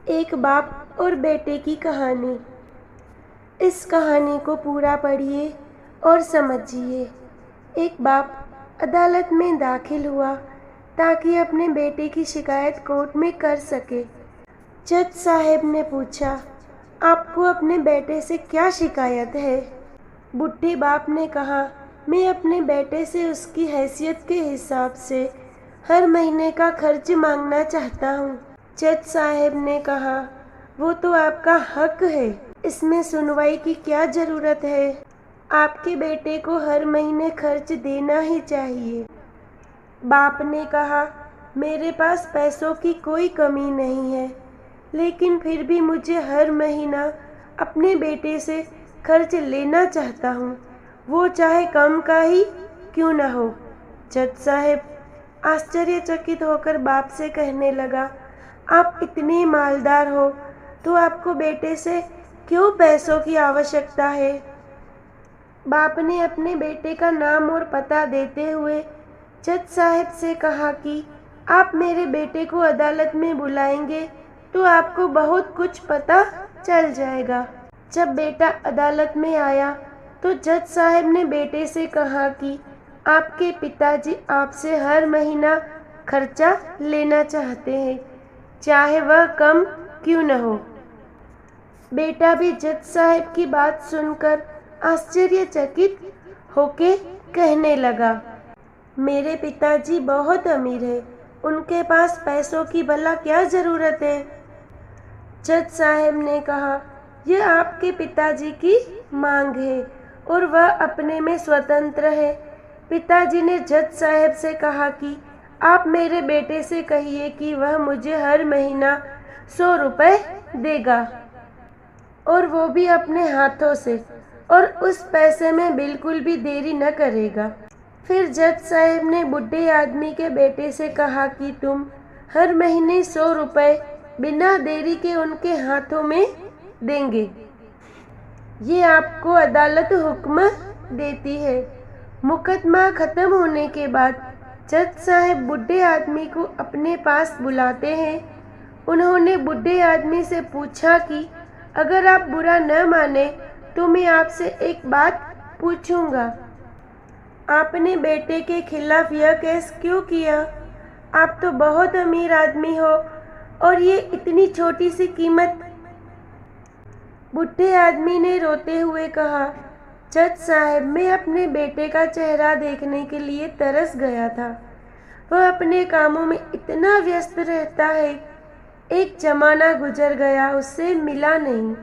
एक बाप और बेटे की कहानी। इस कहानी को पूरा पढ़िए और समझिए। एक बाप अदालत में दाखिल हुआ ताकि अपने बेटे की शिकायत कोर्ट में कर सके। जज साहब ने पूछा, आपको अपने बेटे से क्या शिकायत है? बूढ़े बाप ने कहा, मैं अपने बेटे से उसकी हैसियत के हिसाब से हर महीने का खर्च मांगना चाहता हूँ। जज साहब ने कहा, वो तो आपका हक है, इसमें सुनवाई की क्या ज़रूरत है? आपके बेटे को हर महीने खर्च देना ही चाहिए। बाप ने कहा, मेरे पास पैसों की कोई कमी नहीं है, लेकिन फिर भी मुझे हर महीना अपने बेटे से खर्च लेना चाहता हूँ, वो चाहे कम का ही क्यों ना हो। जज साहब आश्चर्यचकित होकर बाप से कहने लगा, आप इतने मालदार हो तो आपको बेटे से क्यों पैसों की आवश्यकता है? बाप ने अपने बेटे का नाम और पता देते हुए जज साहब से कहा कि आप मेरे बेटे को अदालत में बुलाएंगे तो आपको बहुत कुछ पता चल जाएगा। जब बेटा अदालत में आया तो जज साहब ने बेटे से कहा कि आपके पिताजी आपसे हर महीना खर्चा लेना चाहते हैं, चाहे वह कम क्यों न हो। बेटा भी जज साहब की बात सुनकर आश्चर्यचकित होके कहने लगा, मेरे पिताजी बहुत अमीर हैं, उनके पास पैसों की भला क्या ज़रूरत है? जज साहब ने कहा, यह आपके पिताजी की मांग है और वह अपने में स्वतंत्र है। पिताजी ने जज साहब से कहा कि आप मेरे बेटे से कहिए कि वह मुझे हर महीना 100 रुपये देगा, और वो भी अपने हाथों से, और उस पैसे में बिल्कुल भी देरी न करेगा। फिर जज साहब ने बूढ़े आदमी के बेटे से कहा कि तुम हर महीने 100 रुपये बिना देरी के उनके हाथों में देंगे। ये आपको अदालत हुक्म देती है। मुकदमा खत्म होने के बाद जज साहब बूढ़े आदमी को अपने पास बुलाते हैं। उन्होंने बूढ़े आदमी से पूछा कि अगर आप बुरा न माने तो मैं आपसे एक बात पूछूंगा। आपने बेटे के खिलाफ यह केस क्यों किया? आप तो बहुत अमीर आदमी हो और ये इतनी छोटी सी कीमत। बूढ़े आदमी ने रोते हुए कहा, जज साहब, मैं अपने बेटे का चेहरा देखने के लिए तरस गया था। वह अपने कामों में इतना व्यस्त रहता है। एक जमाना गुजर गया, उससे मिला नहीं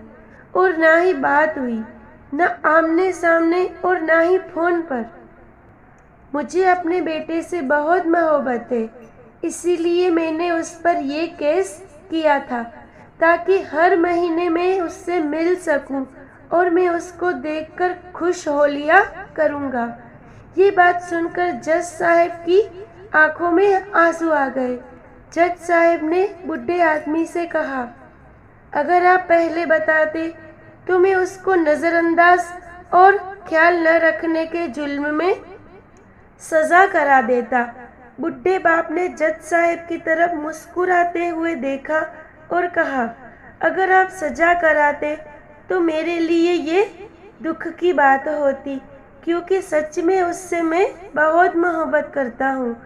और ना ही बात हुई, न आमने सामने और ना ही फोन पर। मुझे अपने बेटे से बहुत मोहब्बत है, इसीलिए मैंने उस पर ये केस किया था ताकि हर महीने मैं उससे मिल सकूं और मैं उसको देखकर खुश हो लिया करूंगा। ये बात सुनकर जज साहब की आंखों में आंसू आ गए। जज साहब ने बूढ़े आदमी से कहा, अगर आप पहले बताते तो मैं उसको नज़रअंदाज और ख्याल न रखने के जुल्म में सज़ा करा देता। बूढ़े बाप ने जज साहब की तरफ मुस्कुराते हुए देखा और कहा, अगर आप सज़ा कराते तो मेरे लिए ये दुख की बात होती, क्योंकि सच में उससे मैं बहुत मोहब्बत करता हूँ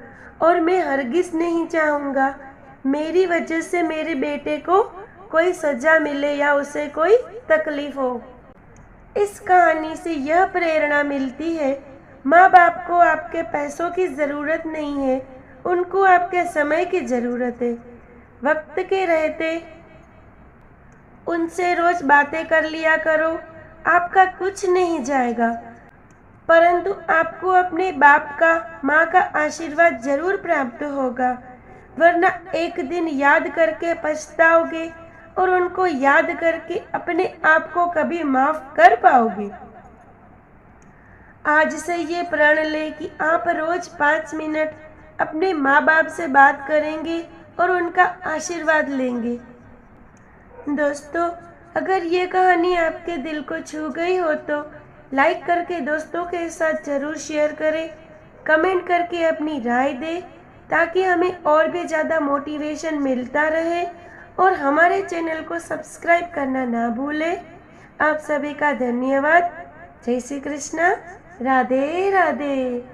और मैं हरगिज़ नहीं चाहूँगा मेरी वजह से मेरे बेटे को कोई सज़ा मिले या उसे कोई तकलीफ़ हो। इस कहानी से यह प्रेरणा मिलती है, माँ बाप को आपके पैसों की ज़रूरत नहीं है, उनको आपके समय की ज़रूरत है। वक्त के रहते उनसे रोज बातें कर लिया करो, आपका कुछ नहीं जाएगा, परंतु आपको अपने बाप का, माँ का आशीर्वाद जरूर प्राप्त होगा, वरना एक दिन याद करके पछताओगे और उनको याद करके अपने आप को कभी माफ कर पाओगे। आज से ये प्रण ले कि आप रोज 5 मिनट अपने माँ बाप से बात करेंगे और उनका आशीर्वाद लेंगे। दोस्तों, अगर ये कहानी आपके दिल को छू गई हो तो लाइक करके दोस्तों के साथ ज़रूर शेयर करें, कमेंट करके अपनी राय दें ताकि हमें और भी ज़्यादा मोटिवेशन मिलता रहे और हमारे चैनल को सब्सक्राइब करना ना भूलें। आप सभी का धन्यवाद। जय श्री कृष्णा। राधे राधे।